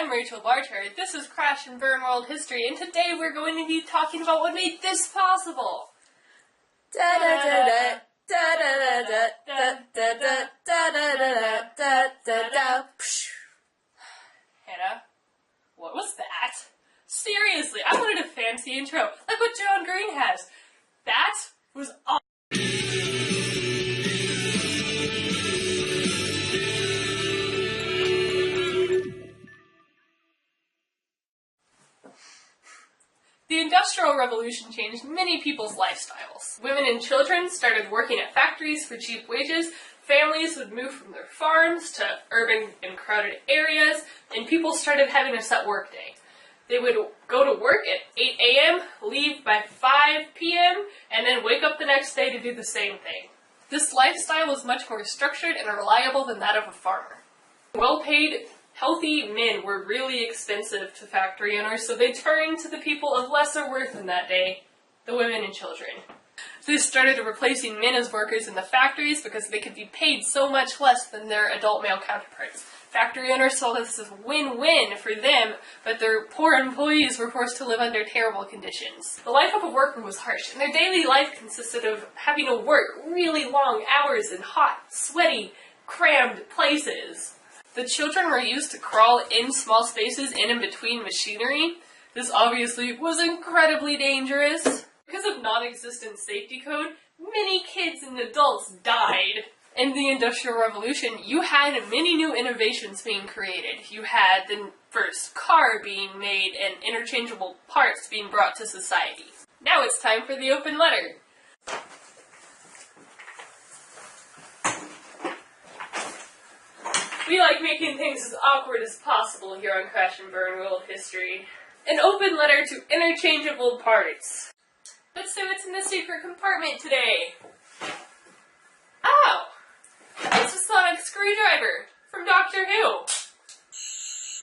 I'm Rachel Barter. This is Crash and Burn World History, and today we're going to be talking about what made this possible. Hannah, what was that? Seriously, I wanted a fancy intro, like what John Green has. That was awesome. The Industrial Revolution changed many people's lifestyles. Women and children started working at factories for cheap wages, families would move from their farms to urban and crowded areas, and people started having a set workday. They would go to work at 8 a.m., leave by 5 p.m., and then wake up the next day to do the same thing. This lifestyle was much more structured and reliable than that of a farmer. Well-paid, healthy men were really expensive to factory owners, so they turned to the people of lesser worth in that day, the women and children. This started replacing men as workers in the factories because they could be paid so much less than their adult male counterparts. Factory owners saw this as a win-win for them, but their poor employees were forced to live under terrible conditions. The life of a worker was harsh, and their daily life consisted of having to work really long hours in hot, sweaty, crammed places. The children were used to crawl in small spaces in and between machinery. This obviously was incredibly dangerous. Because of non-existent safety code, many kids and adults died. In the Industrial Revolution, you had many new innovations being created. You had the first car being made and interchangeable parts being brought to society. Now it's time for the open letter. We like making things as awkward as possible here on Crash and Burn World History. An open letter to interchangeable parts. Let's see what's in the secret compartment today. Oh! It's a sonic screwdriver from Doctor Who.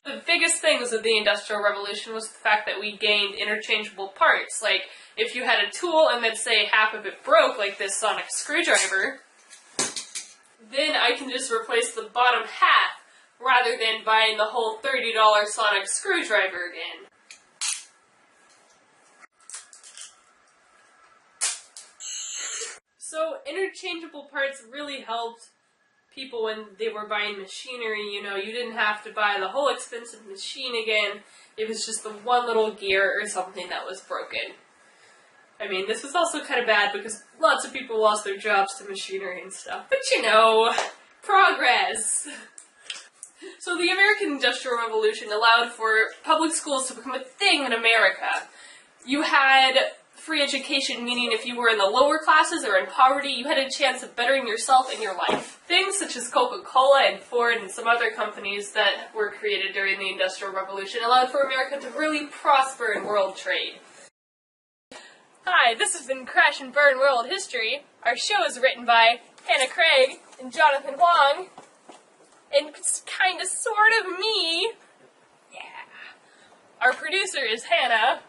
The biggest things of the Industrial Revolution was the fact that we gained interchangeable parts. Like, if you had a tool and then say half of it broke, like this sonic screwdriver, then I can just replace the bottom half rather than buying the whole $30 sonic screwdriver again. So interchangeable parts really helped people when they were buying machinery. You know, you didn't have to buy the whole expensive machine again. It was just the one little gear or something that was broken. I mean, this was also kind of bad because lots of people lost their jobs to machinery and stuff. But you know, progress! So the American Industrial Revolution allowed for public schools to become a thing in America. You had free education, meaning if you were in the lower classes or in poverty, you had a chance of bettering yourself and your life. Things such as Coca-Cola and Ford and some other companies that were created during the Industrial Revolution allowed for America to really prosper in world trade. Hi, this has been Crash and Burn World History. Our show is written by Hannah Craig and Jonathan Huang. And it's kinda sort of me. Yeah. Our producer is Hannah.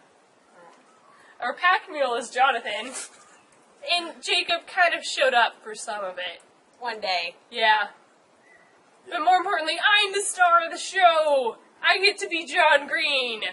Our pack mule is Jonathan. And Jacob kind of showed up for some of it. One day. Yeah. But more importantly, I'm the star of the show! I get to be John Green!